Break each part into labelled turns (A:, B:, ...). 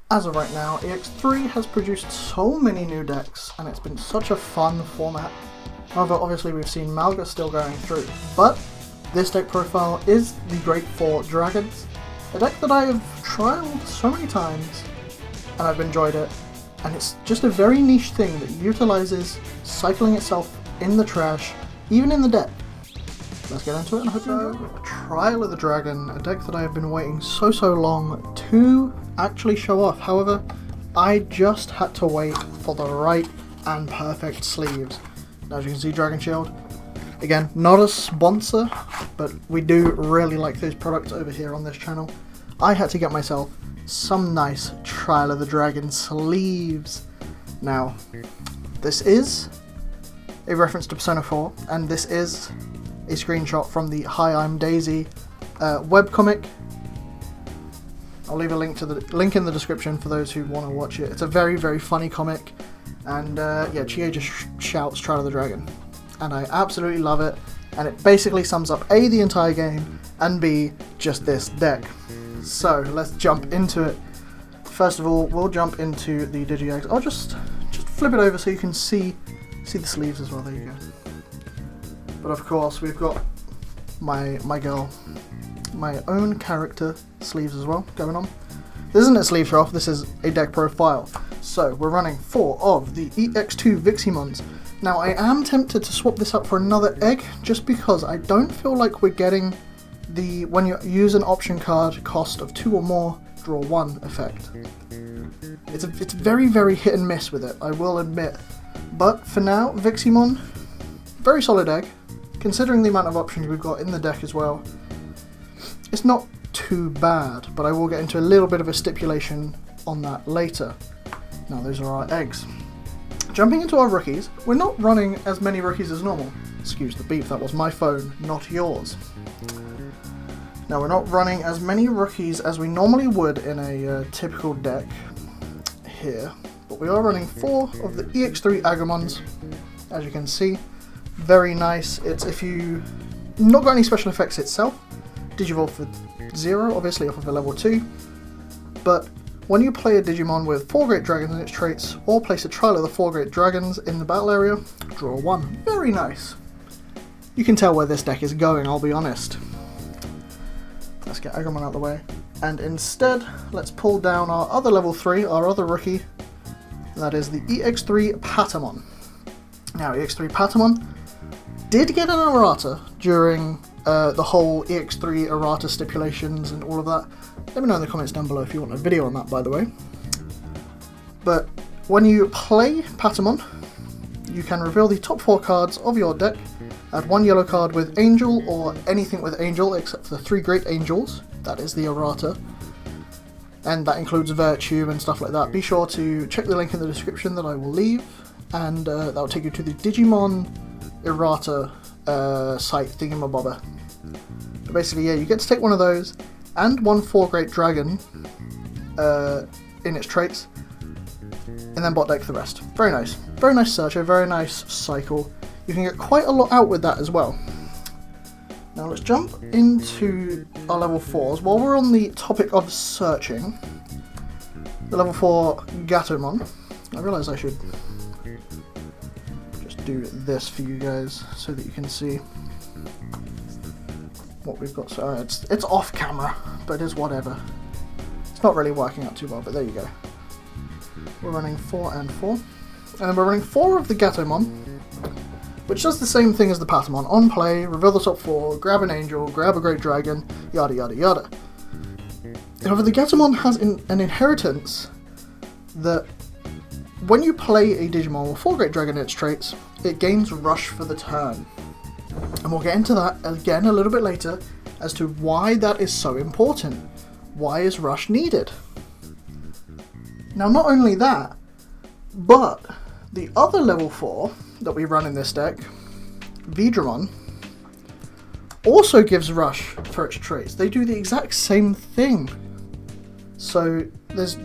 A: As of right now, EX03 has produced so many new decks, and it's been such a fun format. However, obviously we've seen Malga still going through, but this deck profile is the Great Four Dragons, a deck that I have trialed so many times, and I've enjoyed it, and it's just a very niche thing that utilizes cycling itself in the trash, even in the deck. Let's get into it and I hope you enjoy. Trial of the Dragon, a deck that I have been waiting so long to actually show off. However, I just had to wait for the right and perfect sleeves. Now, as you can see, Dragon Shield. Again, not a sponsor, but we do really like those products over here on this channel. I had to get myself some nice Trial of the Dragon sleeves. Now, this is a reference to Persona 4, and this is a screenshot from the Hi, I'm Daisy webcomic. I'll leave a link in the description for those who want to watch it. It's a very funny comic, and yeah, Chie just shouts Trial of the Dragon, and I absolutely love it, and it basically sums up A, the entire game, and B, just this deck. So let's jump into it. First of all, we'll jump into the DigiEggs. I'll just flip it over so you can see the sleeves as well. There you go. But of course, we've got my own character sleeves as well going on. This isn't a sleeve show off, this is a deck profile. So we're running 4 of the EX02 Viximons. Now I am tempted to swap this up for another egg, just because I don't feel like we're getting the, when you use an option card, cost of 2 or more, draw 1 effect. It's very hit and miss with it, I will admit. But for now, Viximon, very solid egg. Considering the amount of options we've got in the deck as well, it's not too bad, but I will get into a little bit of a stipulation on that later. Now those are our eggs. Jumping into our rookies, we're not running as many rookies as normal. Excuse the beep, that was my phone, not yours. Now we're not running as many rookies as we normally would in a typical deck here, but we are running 4 of the EX03 Agumons, as you can see. Very nice. It's if you not got any special effects itself, Digivolve for 0, obviously off of a level 2, but when you play a Digimon with 4 Great Dragons in its traits, or place a trial of the 4 Great Dragons in the battle area, draw 1. Very nice. You can tell where this deck is going, I'll be honest. Let's get Agumon out of the way, and instead, let's pull down our other level 3, our other rookie, and that is the EX03 Patamon. Now, EX03 Patamon did get an errata during the whole EX3 errata stipulations and all of that. Let me know in the comments down below if you want a video on that, by the way. But when you play Patamon, you can reveal the top 4 cards of your deck, add 1 yellow card with Angel or anything with Angel except for the 3 Great Angels, that is the errata, and that includes Virtue and stuff like that. Be sure to check the link in the description that I will leave, and that will take you to the Digimon errata site thingamabobber. But basically, yeah, you get to take one of those and 1 4 Great Dragon in its traits, and then bot deck the rest. Very nice. Very nice searcher, very nice cycle. You can get quite a lot out with that as well. Now let's jump into our level 4s. While we're on the topic of searching, the level 4 Gatomon, I realise I should just do this for you guys so that you can see what we've got. So it's off camera, but it is whatever. It's not really working out too well, but there you go. We're running 4 and 4. And then we're running 4 of the Gatomon, which does the same thing as the Patamon. On play, reveal the top 4, grab an Angel, grab a Great Dragon, yada yada yada. However, the Gatomon has an inheritance that when you play a Digimon with 4 Great Dragon in its traits, it gains Rush for the turn. And we'll get into that again a little bit later as to why that is so important. Why is Rush needed? Now, not only that, but the other level 4 that we run in this deck, Vidramon, also gives Rush for its traits. They do the exact same thing. So there's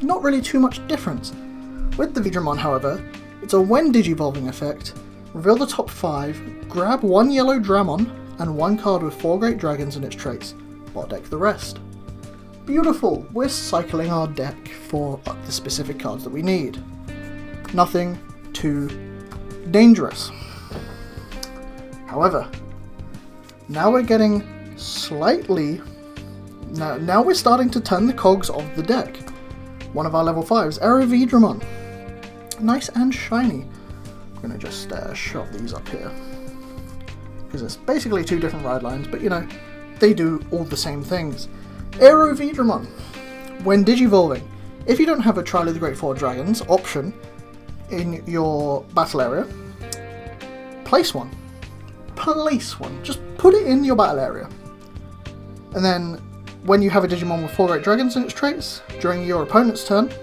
A: not really too much difference. With the Vidramon, however, it's a when Digivolving effect, reveal the top 5, grab 1 yellow Dramon and 1 card with 4 Great Dragons in its traits, bot deck the rest. Beautiful! We're cycling our deck for the specific cards that we need. Nothing too dangerous. However, now we're getting slightly... Now we're starting to turn the cogs of the deck. One of our level 5s, Aerovedramon. Nice and shiny. I'm going to just shove these up here. Because it's basically two different ride lines, but you know, they do all the same things. Aerovedramon. When digivolving, if you don't have a Trial of the Great Four Dragons option in your battle area, place one. Place one. Just put it in your battle area. And then, when you have a Digimon with 4 Great Dragons in its traits, during your opponent's turn,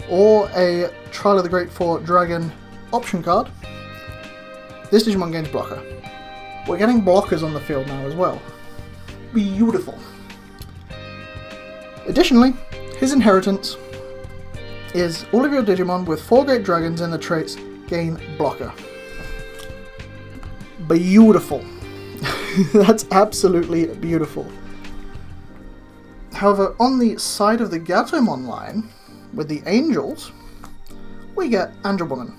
A: or a Trial of the Great Four Dragon option card, this Digimon gains blocker. We're getting blockers on the field now as well. Beautiful. Additionally, his inheritance is all of your Digimon with 4 Great Dragons in the traits gain blocker. Beautiful. That's absolutely beautiful. However, on the side of the Gatomon line, with the Angels, we get Angel Woman.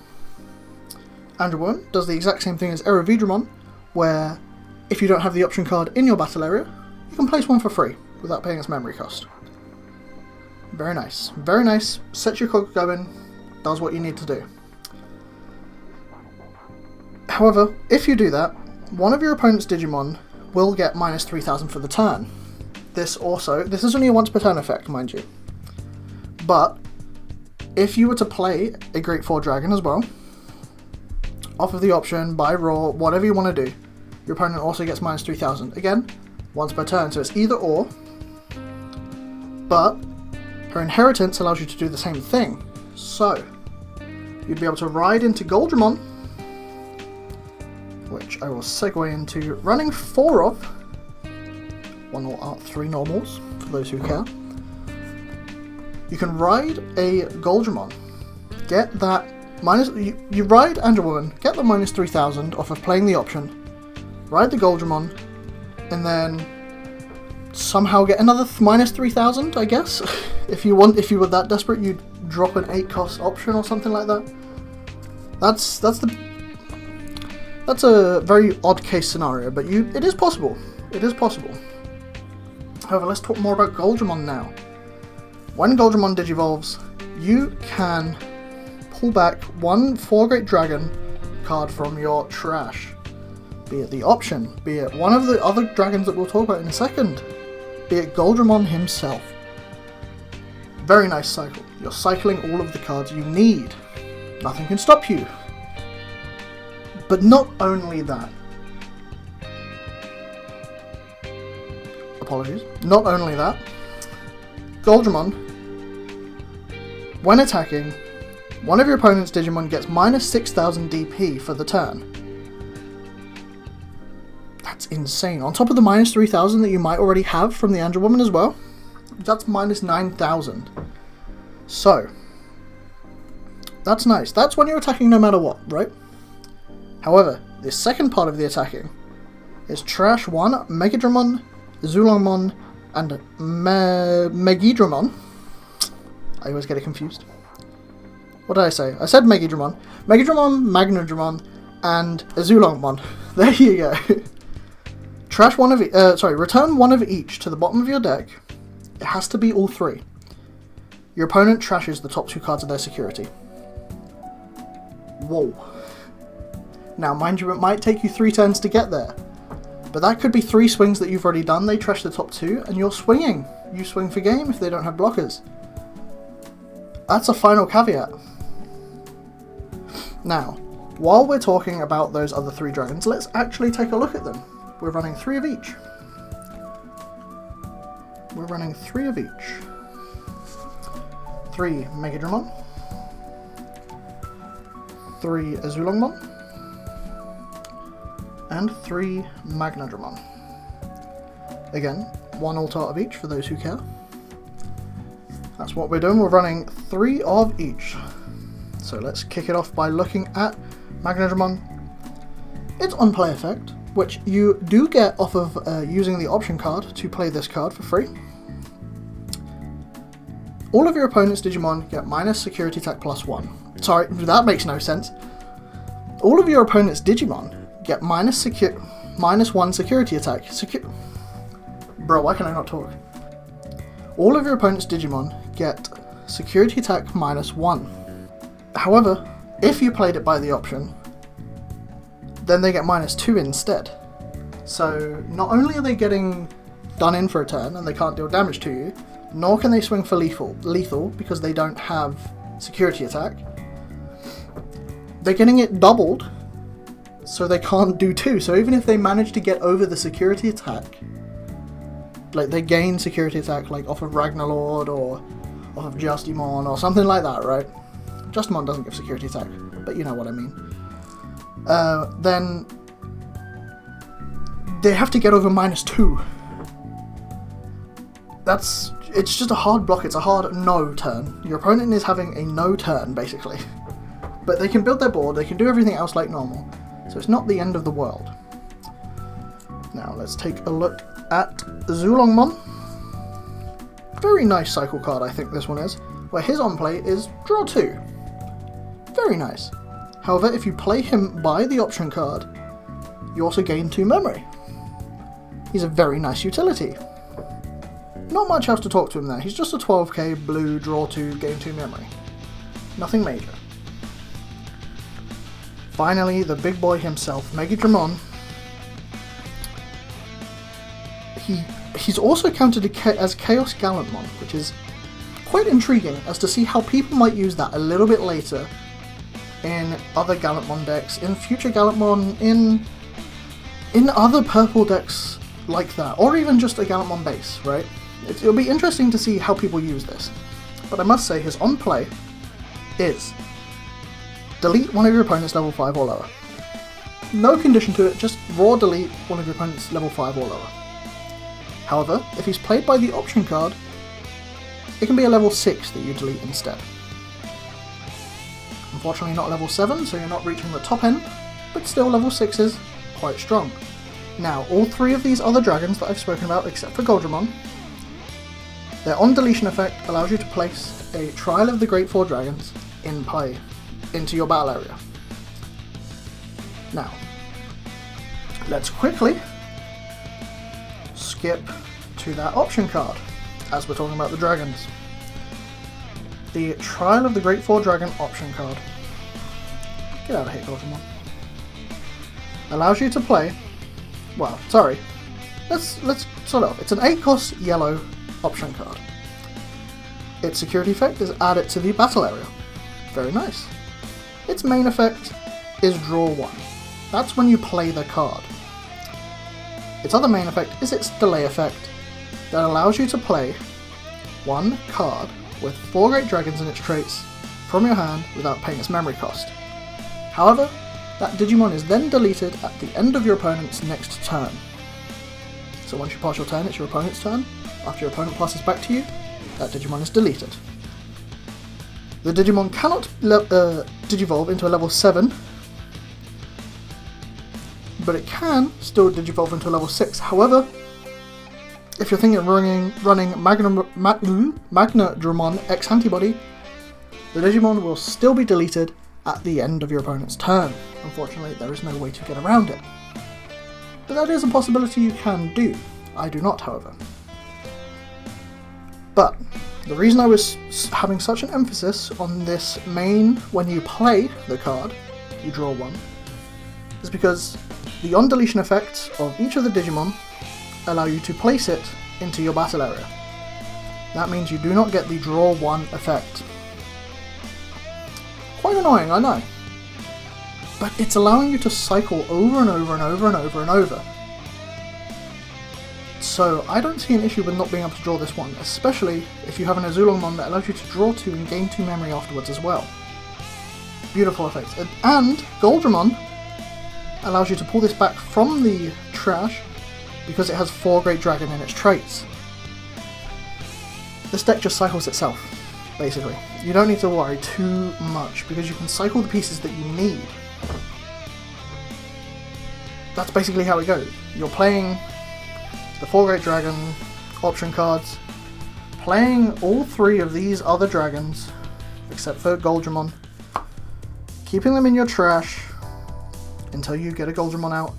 A: Angel Woman does the exact same thing as Aerovedramon, where if you don't have the option card in your battle area, you can place one for free without paying its memory cost. Very nice. Very nice. Sets your cog going, does what you need to do. However, if you do that, one of your opponent's Digimon will get minus 3000 for the turn. This is only a once per turn effect, mind you. But, if you were to play a Great Four Dragon as well, off of the option, buy raw, whatever you want to do, your opponent also gets minus 3000. Again, once per turn, so it's either or. But, her inheritance allows you to do the same thing. So, you'd be able to ride into Goldramon, which I will segue into running 4 of. 3 normals, for those who care. You can ride a Goldramon, get that minus... You ride Angel Woman, get the minus 3000 off of playing the option, ride the Goldramon, and then somehow get another minus 3000, I guess. If you were that desperate, you'd drop an 8 cost option or something like that. That's a very odd case scenario, but it is possible. It is possible. However, let's talk more about Goldramon now. When Goldramon digivolves, you can pull back one 4 Great Dragon card from your trash. Be it the option, be it one of the other dragons that we'll talk about in a second, be it Goldramon himself. Very nice cycle. You're cycling all of the cards you need. Nothing can stop you. But not only that. Apologies. Not only that, Goldramon, when attacking, one of your opponent's Digimon gets minus 6000 DP for the turn. That's insane. On top of the minus 3000 that you might already have from the Angel Woman as well, that's minus 9000. So, that's nice. That's when you're attacking no matter what, right? However, the second part of the attacking is trash 1 Megadramon, Zulongmon, and Megidramon. I always get it confused. What did I say? I said Megidramon. Megidramon, Magnadramon, and Zulongmon. There you go. Trash one of return one of each to the bottom of your deck. It has to be all 3. Your opponent trashes the top 2 cards of their security. Whoa. Now, mind you, it might take you 3 turns to get there. But that could be 3 swings that you've already done. They trash the top 2, and you're swinging. You swing for game if they don't have blockers. That's a final caveat. Now, while we're talking about those other 3 dragons, let's actually take a look at them. We're running 3 of each. We're running 3 of each. 3 Megadramon. 3 Zulongmon. And 3 Magnadramon. Again, 1 alt art of each for those who care. That's what we're doing. We're running 3 of each. So let's kick it off by looking at Magnadramon. It's on play effect, which you do get off of using the option card to play this card for free. All of your opponent's Digimon get minus security attack +1. Sorry, that makes no sense. All of your opponent's Digimon get -1 security attack. Bro, why can I not talk? All of your opponent's Digimon get security attack -1. However, if you played it by the option, then they get -2 instead. So not only are they getting done in for a turn and they can't deal damage to you, nor can they swing for lethal because they don't have security attack. They're getting it doubled, so they can't do 2. So even if they manage to get over the security attack, like they gain security attack like off of Ragnarlord or off of Justimon or something like that, right? Justimon doesn't give security attack, but you know what I mean. Then they have to get over -2. It's just a hard block, it's a hard no turn. Your opponent is having a no turn, basically. But they can build their board, they can do everything else like normal, so it's not the end of the world. Now let's take a look at Zulongmon. Very nice cycle card, I think this one is, where his on-play is draw 2. Very nice. However, if you play him by the option card, you also gain 2 memory. He's a very nice utility. Not much else to talk to him there. He's just a 12k blue, draw 2, gain 2 memory. Nothing major. Finally, the big boy himself, Megidramon. He's also counted as Chaos Gallantmon, which is quite intriguing as to see how people might use that a little bit later in other Gallantmon decks, in future Gallantmon, in other purple decks like that, or even just a Gallantmon base, right? It'll be interesting to see how people use this. But I must say, his on-play is delete one of your opponent's level 5 or lower. No condition to it, just raw delete one of your opponent's level 5 or lower. However, if he's played by the option card, it can be a level 6 that you delete instead. Unfortunately not level 7, so you're not reaching the top end, but still level 6 is quite strong. Now, all 3 of these other dragons that I've spoken about, except for Goldramon, their on-deletion effect allows you to place a Trial of the Great Four Dragons in play, into your battle area. Now, let's quickly skip to that option card, as we're talking about the dragons. The Trial of the Great Four Dragon option card. Get out of here, Goldramon. Allows you to play... Well, sorry. Let's start off. It's an 8-cost yellow option card. Its security effect is add it to the battle area. Very nice. Its main effect is draw 1. That's when you play the card. Its other main effect is its delay effect that allows you to play 1 card with 4 Great Dragons in its traits from your hand without paying its memory cost. However, that Digimon is then deleted at the end of your opponent's next turn. So once you pass your turn, it's your opponent's turn. After your opponent passes back to you, that Digimon is deleted. The Digimon cannot digivolve into a level 7, but it can still digivolve into a level 6. However, if you're thinking of running Magnadramon X Antibody, the Digimon will still be deleted at the end of your opponent's turn. Unfortunately, there is no way to get around it. But that is a possibility you can do. I do not, however. But the reason I was having such an emphasis on this main, when you play the card, you draw 1, is because the on-deletion effects of each of the Digimon allow you to place it into your battle area. That means you do not get the draw 1 effect. Quite annoying, I know. But it's allowing you to cycle over and over and over and over and over. So I don't see an issue with not being able to draw this one, especially if you have an Azulongmon that allows you to draw 2 and gain 2 memory afterwards as well. Beautiful effects. And Goldramon allows you to pull this back from the trash because it has 4 Great Dragon in its traits. This deck just cycles itself, basically. You don't need to worry too much because you can cycle the pieces that you need. That's basically how it goes. You're playing the 4 Great Dragon option cards, playing all 3 of these other dragons, except for Goldramon, keeping them in your trash until you get a Goldramon out,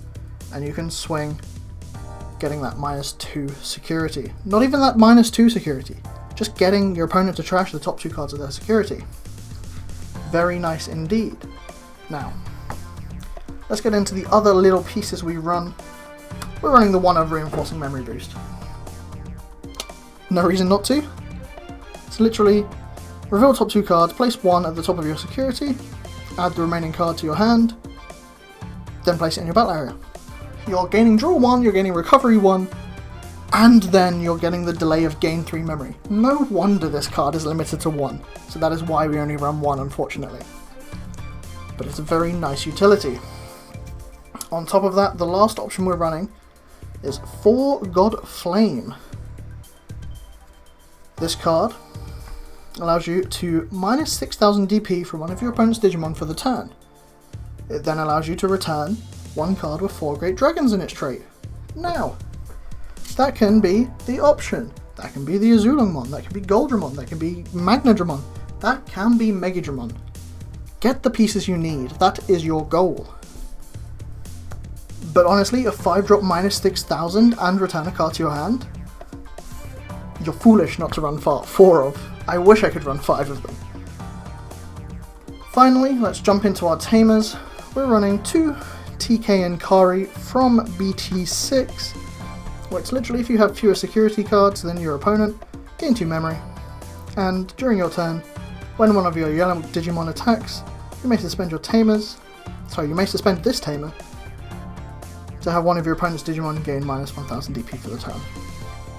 A: and you can swing, getting that -2 security. Not even that -2 security, just getting your opponent to trash the top 2 cards of their security. Very nice indeed. Now, let's get into the other little pieces we run. We're running the 1 of Reinforcing Memory Boost. No reason not to. It's literally reveal top 2 cards, place 1 at the top of your security, add the remaining card to your hand, then place it in your battle area. You're gaining draw 1, you're gaining recovery 1, and then you're getting the delay of gain 3 memory. No wonder this card is limited to 1, so that is why we only run 1, unfortunately. But it's a very nice utility. On top of that, the last option we're running is 4 God Flame. This card allows you to minus 6000 DP from one of your opponent's Digimon for the turn. It then allows you to return 1 card with 4 Great Dragons in its trait. Now, that can be the option. That can be the Azulongmon, that can be Goldramon, that can be Magnadramon, that can be Megadramon. Get the pieces you need, that is your goal. But honestly, a 5-drop minus 6000 and return a card to your hand? You're foolish not to run 4 of. I wish I could run 5 of them. Finally, let's jump into our Tamers. We're running 2 TK and Kari from BT6, where it's literally if you have fewer security cards than your opponent, gain 2 memory, and during your turn, when one of your yellow Digimon attacks, you may suspend your Tamers, you may suspend this Tamer to have one of your opponent's Digimon gain minus 1000 DP for the turn.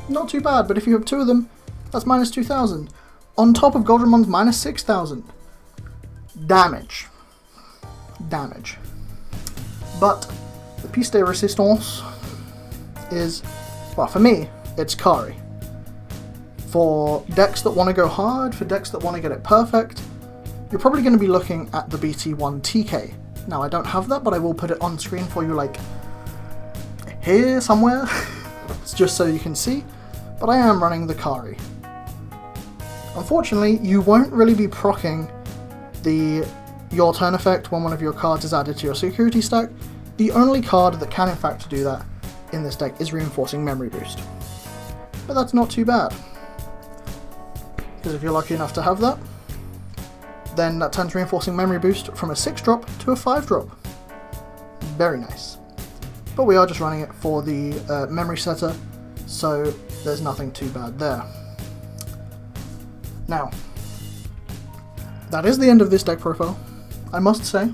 A: Not too bad, but if you have 2 of them, that's minus 2000, on top of Goldramon's minus 6000. Damage. But the piece de resistance is, well, for me, it's Kari. For decks that want to go hard, for decks that want to get it perfect, you're probably going to be looking at the BT1 TK. Now, I don't have that, but I will put it on screen for you, like, here somewhere. It's just so you can see, but I am running the Kari. Unfortunately, you won't really be proccing the your turn effect when one of your cards is added to your security stack. The only card that can in fact do that in this deck is Reinforcing Memory Boost. But that's not too bad, because if you're lucky enough to have that, then that turns Reinforcing Memory Boost from a 6-drop to a 5-drop. Very nice. But we are just running it for the memory setter, so there's nothing too bad there. Now, that is the end of this deck profile. I must say,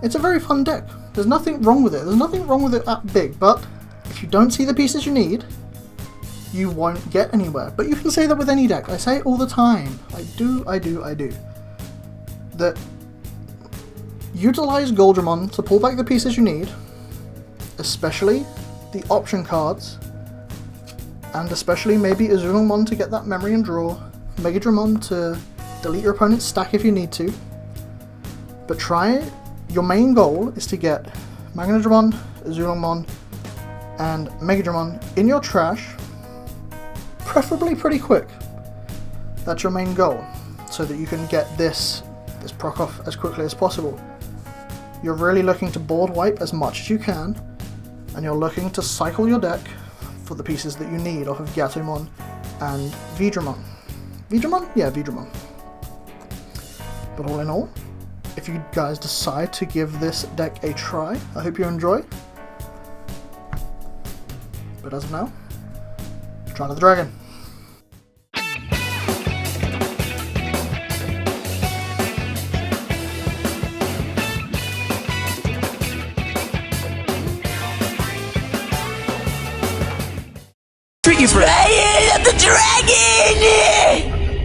A: it's a very fun deck. There's nothing wrong with it. There's nothing wrong with it that big, but if you don't see the pieces you need, you won't get anywhere. But you can say that with any deck. I say it all the time. I do. That utilize Goldramon to pull back the pieces you need, especially the option cards, and especially maybe Azulongmon to get that memory and draw, Megadramon to delete your opponent's stack if you need to. But your main goal is to get Magnadramon, Azulongmon, and Megadramon in your trash, preferably pretty quick. That's your main goal, so that you can get this proc off as quickly as possible. You're really looking to board wipe as much as you can, and you're looking to cycle your deck for the pieces that you need off of Gyatomon and Vidramon. Vidramon? Yeah, Vidramon. But all in all, if you guys decide to give this deck a try, I hope you enjoy. But as of now, try the dragon.
B: Treat you for the dragon!